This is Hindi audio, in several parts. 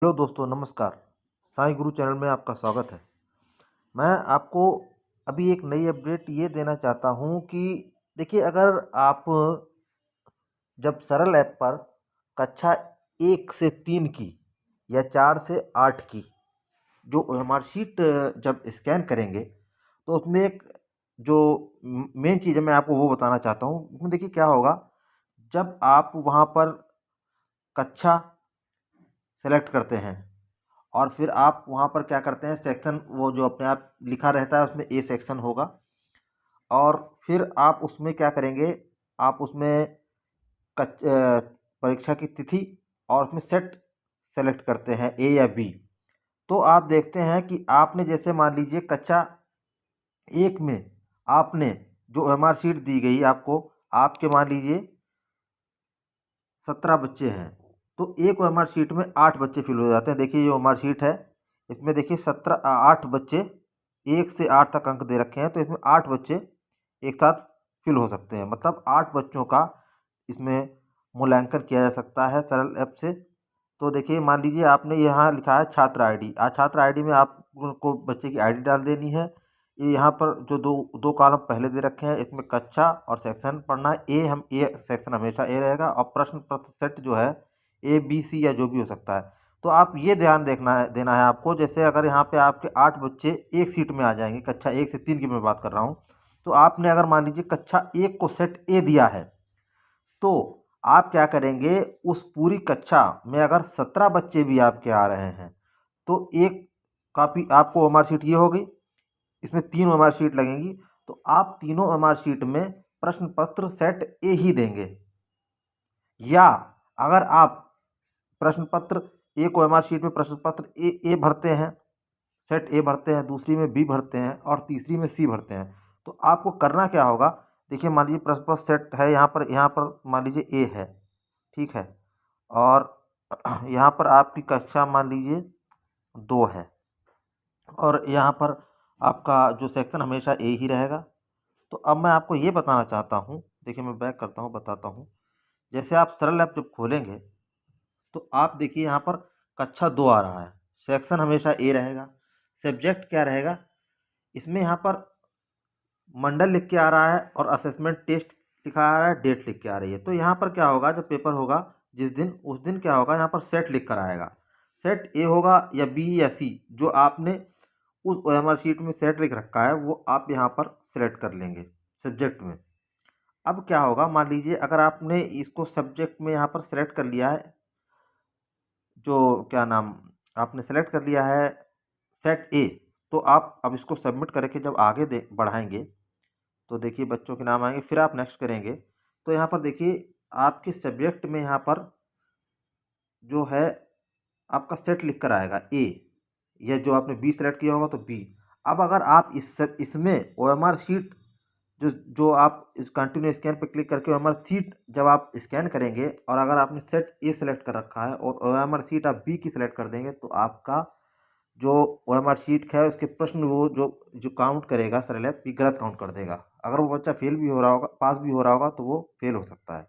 हेलो दोस्तों, नमस्कार। साईं गुरु चैनल में आपका स्वागत है। मैं आपको अभी एक नई अपडेट ये देना चाहता हूँ कि देखिए, अगर आप जब सरल ऐप पर कक्षा 1 से 3 की या 4 से 8 की जो ओएमआर शीट जब स्कैन करेंगे, तो उसमें एक जो मेन चीज़ है, मैं आपको वो बताना चाहता हूँ। उसमें देखिए क्या होगा, जब आप वहाँ पर कक्षा सेलेक्ट करते हैं और फिर आप वहाँ पर क्या करते हैं, सेक्शन वो जो अपने आप लिखा रहता है उसमें ए सेक्शन होगा। और फिर आप उसमें क्या करेंगे, आप उसमें परीक्षा की तिथि और उसमें सेट सेलेक्ट करते हैं, ए या बी। तो आप देखते हैं कि आपने जैसे मान लीजिए कक्षा 1 में आपने जो ओएमआर शीट दी गई आपको, आपके मान लीजिए 17 बच्चे हैं, तो एक ओएमआर शीट में 8 बच्चे फिल हो जाते हैं। देखिए ये ओएमआर शीट है, इसमें देखिए 8 बच्चे 1 से 8 तक अंक दे रखे हैं, तो इसमें 8 बच्चे एक साथ फिल हो सकते हैं। मतलब 8 बच्चों का इसमें मूल्यांकन किया जा सकता है सरल ऐप से। तो देखिए मान लीजिए आपने यहाँ लिखा है छात्र आईडी। छात्र आईडी में आपको बच्चे की आईडी डाल देनी है। ये यहाँ पर जो दो दो कॉलम पहले दे रखे हैं, इसमें कक्षा और सेक्शन पढ़ना है। ए सेक्शन हमेशा ए रहेगा और प्रश्न पत्र सेट जो है ए बी सी या जो भी हो सकता है। तो आप ये ध्यान देना है आपको। जैसे अगर यहाँ पे आपके 8 बच्चे एक सीट में आ जाएंगे, कक्षा 1 से 3 की मैं बात कर रहा हूँ, तो आपने अगर मान लीजिए कक्षा 1 को सेट ए दिया है, तो आप क्या करेंगे, उस पूरी कक्षा में अगर 17 बच्चे भी आपके आ रहे हैं, तो एक कॉपी आपको ओएमआर शीट ये हो गई, इसमें 3 ओएमआर शीट लगेंगी। तो आप तीनों ओएमआर शीट में प्रश्न पत्र सेट ए ही देंगे। या अगर आप प्रश्न पत्र एक ओएमआर शीट में प्रश्न पत्र ए भरते हैं, सेट ए भरते हैं, दूसरी में बी भरते हैं और तीसरी में सी भरते हैं, तो आपको करना क्या होगा। देखिए मान लीजिए प्रश्न पत्र सेट है, यहाँ पर मान लीजिए ए है, ठीक है, और यहाँ पर आपकी कक्षा मान लीजिए 2 है, और यहाँ पर आपका जो सेक्शन हमेशा ए ही रहेगा। तो अब मैं आपको ये बताना चाहता हूँ, देखिए मैं बैक करता हूँ, बताता हूँ। जैसे आप सरल ऐप जब खोलेंगे, तो आप देखिए यहाँ पर कक्षा 2 आ रहा है, सेक्शन हमेशा ए रहेगा। सब्जेक्ट क्या रहेगा, इसमें यहाँ पर मंडल लिख के आ रहा है और असेसमेंट टेस्ट लिखा आ रहा है, डेट लिख के आ रही है। तो यहाँ पर क्या होगा, जब पेपर होगा जिस दिन, उस दिन क्या होगा, यहाँ पर सेट लिख कर आएगा। सेट ए होगा या बी या सी, जो आपने उस ओएमआर शीट में सेट लिख रखा है वो आप यहाँ पर सेलेक्ट कर लेंगे सब्जेक्ट में। अब क्या होगा, मान लीजिए अगर आपने इसको सब्जेक्ट में यहाँ पर सेलेक्ट कर लिया है, जो क्या नाम, आपने सेलेक्ट कर लिया है सेट ए, तो आप अब इसको सबमिट करके जब आगे दे बढ़ाएंगे, तो देखिए बच्चों के नाम आएंगे, फिर आप नेक्स्ट करेंगे, तो यहाँ पर देखिए आपके सब्जेक्ट में यहाँ पर जो है आपका सेट लिख कर आएगा ए, या जो आपने बी सेलेक्ट किया होगा तो बी। अब अगर आप इसमें ओएमआर शीट जो जो आप इस कंटिन्यू स्कैन पर क्लिक करके ओएमआर शीट जब आप स्कैन करेंगे, और अगर आपने सेट ए सेलेक्ट कर रखा है और ओएमआर शीट आप बी की सेलेक्ट कर देंगे, तो आपका जो ओएमआर शीट है उसके प्रश्न वो जो जो काउंट करेगा सरल ऐप गलत काउंट कर देगा। अगर वो बच्चा फेल भी हो रहा होगा, पास भी हो रहा होगा, तो वो फेल हो सकता है।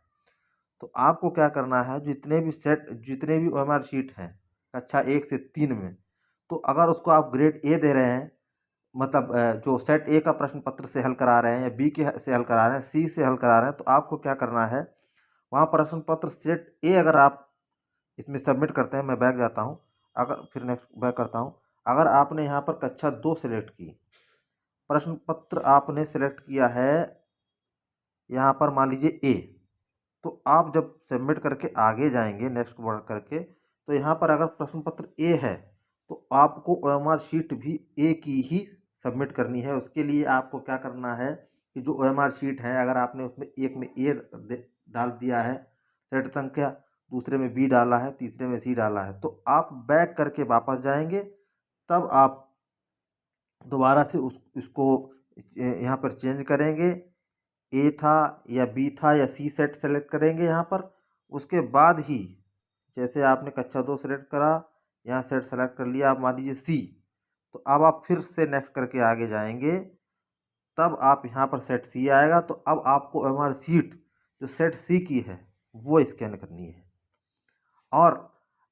तो आपको क्या करना है, जितने भी ओएमआर शीट हैं कक्षा 1 से 3 में, तो अगर उसको आप ग्रेड ए दे रहे हैं, मतलब जो सेट ए का प्रश्न पत्र से हल करा रहे हैं या बी के से हल करा रहे हैं, सी से हल करा रहे हैं, तो आपको क्या करना है, वहाँ प्रश्न पत्र सेट ए अगर आप इसमें सबमिट करते हैं, मैं बैक जाता हूँ, अगर फिर नेक्स्ट बैक करता हूँ, अगर आपने यहाँ पर कक्षा 2 सेलेक्ट की, प्रश्न पत्र आपने सेलेक्ट किया है यहाँ पर मान लीजिए ए, तो आप जब सबमिट करके आगे जाएंगे नेक्स्ट बढ़ करके, तो यहाँ पर अगर प्रश्न पत्र ए है, तो आपको ओएमआर शीट भी ए की ही सबमिट करनी है। उसके लिए आपको क्या करना है कि जो ओएमआर शीट है, अगर आपने उसमें एक में ए डाल दिया है सेट संख्या, दूसरे में बी डाला है, तीसरे में सी डाला है, तो आप बैक करके वापस जाएंगे, तब आप दोबारा से उस इसको यहाँ पर चेंज करेंगे, ए था या बी था या सी सेट सेलेक्ट करेंगे यहाँ पर। उसके बाद ही जैसे आपने कक्षा 2 सेलेक्ट करा, यहाँ सेट सेलेक्ट कर लिया, आप मान लीजिए सी, तो अब आप फिर से नेक्स्ट करके आगे जाएंगे, तब आप यहाँ पर सेट सी आएगा। तो अब आपको एमआर सीट जो सेट सी की है वो स्कैन करनी है। और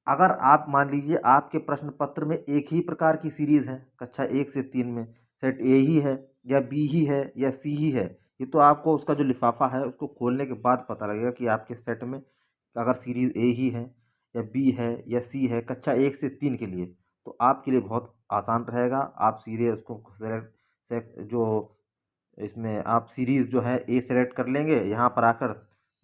अगर आप मान लीजिए आपके प्रश्न पत्र में एक ही प्रकार की सीरीज़ है, कक्षा 1 से 3 में सेट ए ही है या बी ही है या सी ही है, ये तो आपको उसका जो लिफाफा है उसको खोलने के बाद पता लगेगा कि आपके सेट में अगर सीरीज़ ए ही है या बी है या सी है कक्षा 1 से 3 के लिए, तो आपके लिए बहुत आसान रहेगा। आप सीधे उसको सेलेक्ट जो इसमें आप सीरीज़ जो है ए सेलेक्ट कर लेंगे। यहाँ पर आकर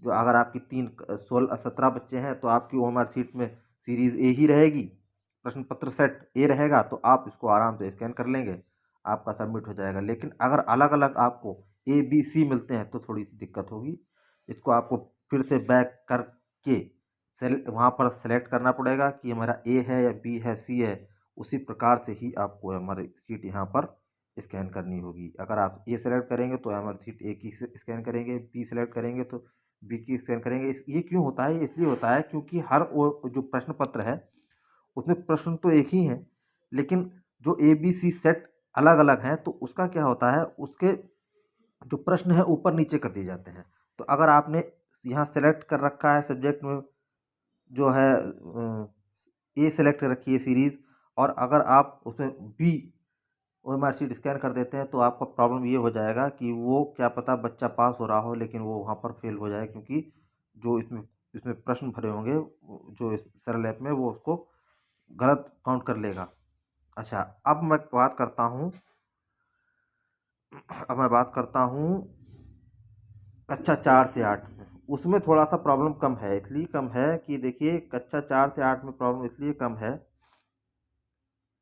जो अगर आपकी 17 बच्चे हैं तो आपकी ओएमआर शीट में सीरीज़ ए ही रहेगी, प्रश्न पत्र सेट ए रहेगा, तो आप इसको आराम से स्कैन कर लेंगे, आपका सबमिट हो जाएगा। लेकिन अगर अलग अलग आपको ए बी सी मिलते हैं तो थोड़ी सी दिक्कत होगी। इसको आपको फिर से बैक करके वहाँ पर सेलेक्ट करना पड़ेगा कि हमारा ए है या बी है सी है, उसी प्रकार से ही आपको हमारी शीट यहाँ पर स्कैन करनी होगी। अगर आप ए सेलेक्ट करेंगे तो हमारी शीट ए की स्कैन करेंगे, बी सेलेक्ट करेंगे तो बी की स्कैन करेंगे। ये क्यों होता है? इसलिए होता है क्योंकि हर वो जो प्रश्न पत्र है उसमें प्रश्न तो एक ही हैं, लेकिन जो ए बी सी सेट अलग अलग हैं, तो उसका क्या होता है, उसके जो प्रश्न है ऊपर नीचे कर दिए जाते हैं। तो अगर आपने यहाँ सेलेक्ट कर रखा है सब्जेक्ट में जो है ए सेलेक्ट कर रखी है सीरीज़, और अगर आप उसमें बी ओएमआर शीट स्कैन कर देते हैं, तो आपका प्रॉब्लम ये हो जाएगा कि वो क्या पता बच्चा पास हो रहा हो लेकिन वो वहाँ पर फेल हो जाए, क्योंकि जो इसमें इसमें प्रश्न भरे होंगे जो इस सरल ऐप में वो उसको गलत काउंट कर लेगा। अच्छा, अब मैं बात करता हूँ कक्षा 4 से 8 में। उसमें थोड़ा सा प्रॉब्लम कम है, इसलिए कम है कि देखिए कक्षा 4 से 8 में प्रॉब्लम इसलिए कम है,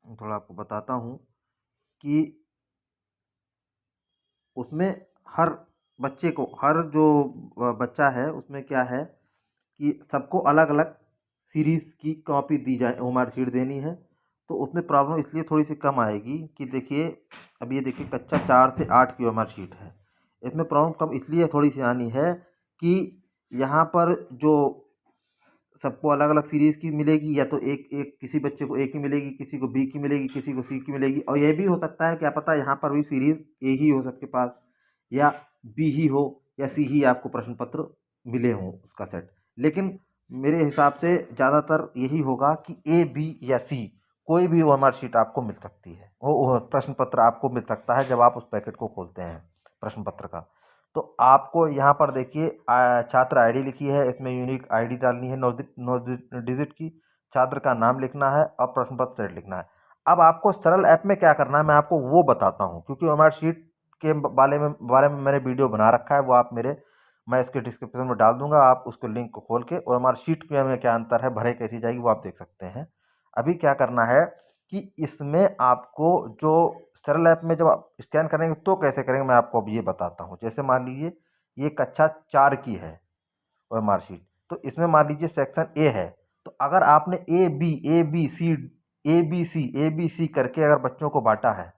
थोड़ा आपको बताता हूँ कि उसमें हर बच्चे को हर जो बच्चा है उसमें क्या है कि सबको अलग अलग सीरीज़ की कॉपी दी जाए, ओएमआर शीट देनी है। तो उसमें प्रॉब्लम इसलिए थोड़ी सी कम आएगी कि देखिए अब ये देखिए कक्षा 4 से 8 की ओएमआर शीट है। इसमें प्रॉब्लम कम इसलिए थोड़ी सी आनी है कि यहाँ पर जो सबको अलग अलग सीरीज़ की मिलेगी, या तो एक एक किसी बच्चे को ए की मिलेगी, किसी को बी की मिलेगी, किसी को सी की मिलेगी, और ये भी हो सकता है क्या पता यहाँ पर भी सीरीज़ ए ही हो सबके पास, या बी ही हो, या सी ही आपको प्रश्न पत्र मिले हों उसका सेट। लेकिन मेरे हिसाब से ज़्यादातर यही होगा कि ए बी या सी कोई भी ओएमआर शीट आपको मिल सकती है, वो प्रश्न पत्र आपको मिल सकता है जब आप उस पैकेट को खोलते हैं प्रश्न पत्र का। तो आपको यहाँ पर देखिए छात्र आईडी लिखी है, इसमें यूनिक आईडी डालनी है 9 डिजिट की, छात्र का नाम लिखना है और प्रश्न पत्र सेट लिखना है। अब आपको सरल ऐप में क्या करना है मैं आपको वो बताता हूँ, क्योंकि ओएमआर शीट के बारे में मैंने वीडियो बना रखा है, वो आप मैं इसके डिस्क्रिप्शन में डाल दूंगा, आप उसको लिंक को खोल के ओएमआर शीट में क्या अंतर है, भरे कैसी जाएगी, वो आप देख सकते हैं। अभी क्या करना है कि इसमें आपको जो सरल ऐप में जब आप स्कैन करेंगे तो कैसे करेंगे मैं आपको अब ये बताता हूँ। जैसे मान लीजिए ये कक्षा 4 की है ओएमआर शीट, तो इसमें मान लीजिए सेक्शन ए है, तो अगर आपने ए बी सी करके अगर बच्चों को बांटा है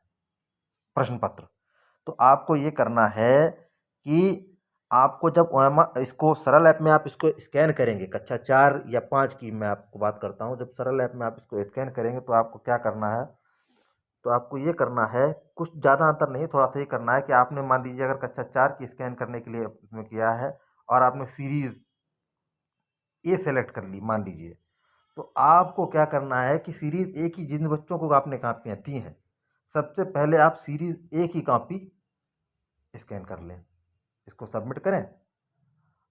प्रश्न पत्र, तो आपको ये करना है कि आपको जब ओएमआर इसको सरल ऐप में आप इसको स्कैन करेंगे, कक्षा 4 या 5 की मैं आपको बात करता हूँ, जब सरल ऐप में आप इसको स्कैन करेंगे तो आपको क्या करना है, तो आपको ये करना है, कुछ ज़्यादा अंतर नहीं, थोड़ा सा ये करना है कि आपने मान लीजिए अगर कक्षा 4 की स्कैन करने के लिए उसमें किया है और आपने सीरीज़ ए सेलेक्ट कर ली मान लीजिए, तो आपको क्या करना है कि सीरीज़ ए की जिन बच्चों को आपने कापियाँ दी हैं, सबसे पहले आप सीरीज़ ए की कॉपी स्कैन कर लें, इसको सबमिट करें।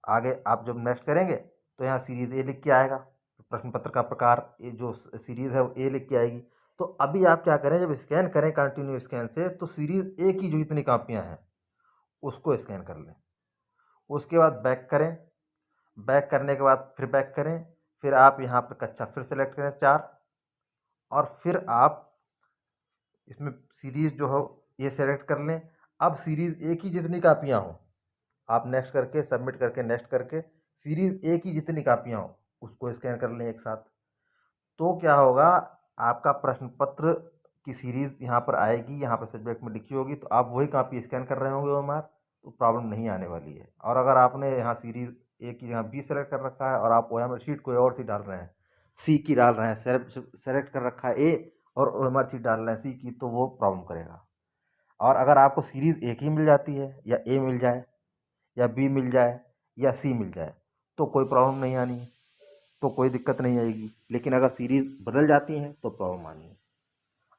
आगे आप जब नेक्स्ट करेंगे तो यहाँ सीरीज़ ए लिख के आएगा, प्रश्न पत्र का प्रकार ये जो सीरीज़ है वो ए लिख के आएगी। तो अभी आप क्या करें, जब स्कैन करें कंटिन्यू स्कैन से, तो सीरीज़ ए की जो जितनी कापियाँ हैं उसको स्कैन कर लें। उसके बाद बैक करें, बैक करने के बाद फिर बैक करें, फिर आप यहाँ पर कक्षा फिर सेलेक्ट करें 4, और फिर आप इसमें सीरीज़ जो हो ये सेलेक्ट कर लें। अब सीरीज़ ए की जितनी कापियाँ हों आप नेक्स्ट करके सबमिट करके नेक्स्ट करके सीरीज़ ए की जितनी कापियाँ हों उसको स्कैन कर लें एक साथ। तो क्या होगा, आपका प्रश्न पत्र की सीरीज़ यहाँ पर आएगी, यहाँ पर सब्जेक्ट में लिखी होगी, तो आप वही कॉपी स्कैन कर रहे होंगे ओएमआर, तो प्रॉब्लम नहीं आने वाली है। और अगर आपने यहाँ सीरीज़ ए की यहाँ बी सेलेक्ट कर रखा है और आप ओएमआर शीट कोई और सी डाल रहे हैं, सी की डाल रहे हैं, सेलेक्ट कर रखा है ए और ओएमआर शीट डाल रहे हैं सी की, तो वो प्रॉब्लम करेगा। और अगर आपको सीरीज़ एक ही मिल जाती है, या ए मिल जाए या बी मिल जाए या सी मिल जाए, तो कोई प्रॉब्लम नहीं आनी है। तो कोई दिक्कत नहीं आएगी, लेकिन अगर सीरीज़ बदल जाती हैं तो प्रॉब्लम आनी है।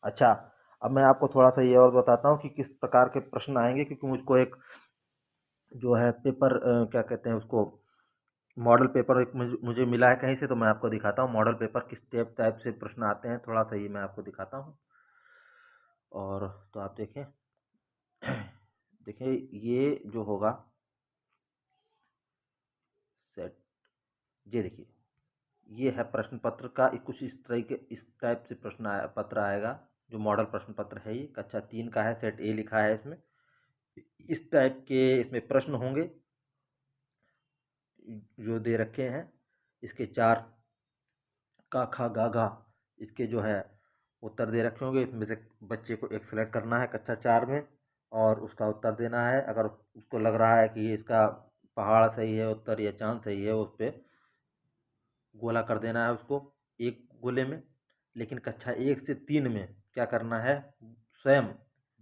अच्छा, अब मैं आपको थोड़ा सा ये और बताता हूँ कि किस प्रकार के प्रश्न आएंगे, क्योंकि मुझको एक जो है पेपर क्या कहते हैं उसको, मॉडल पेपर एक मुझे मिला है कहीं से, तो मैं आपको दिखाता हूँ मॉडल पेपर किस टाइप से प्रश्न आते हैं। थोड़ा सा ये मैं आपको दिखाता हूँ, और तो आप देखें देखिए ये जो होगा सेट, ये देखिए ये है प्रश्न पत्र का कुछ इस तरह के, इस टाइप से प्रश्न पत्र आएगा। जो मॉडल प्रश्न पत्र है ये कक्षा 3 का है, सेट ए लिखा है इसमें। इस टाइप के इसमें प्रश्न होंगे जो दे रखे हैं। इसके 4 का खा गा घा इसके जो है उत्तर दे रखे होंगे। इसमें से बच्चे को एक सेलेक्ट करना है कक्षा 4 में, और उसका उत्तर देना है। अगर उसको लग रहा है कि इसका पहाड़ सही है उत्तर या चाँद सही है, उस पर गोला कर देना है उसको एक गोले में। लेकिन कक्षा 1 से 3 में क्या करना है, स्वयं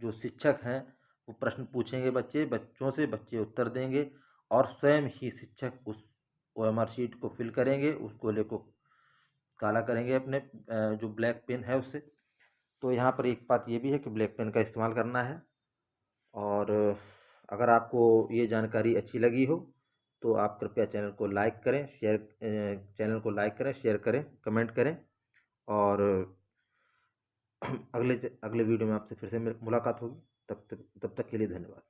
जो शिक्षक हैं वो प्रश्न पूछेंगे बच्चों से, बच्चे उत्तर देंगे, और स्वयं ही शिक्षक उस OMR शीट को फिल करेंगे, उस गोले को काला करेंगे अपने जो ब्लैक पेन है उससे। तो यहाँ पर एक बात ये भी है कि ब्लैक पेन का इस्तेमाल करना है। और अगर आपको ये जानकारी अच्छी लगी हो तो आप कृपया चैनल को लाइक करें, शेयर करें, कमेंट करें। और अगले वीडियो में आपसे फिर से मुलाकात होगी। तब तक के लिए धन्यवाद।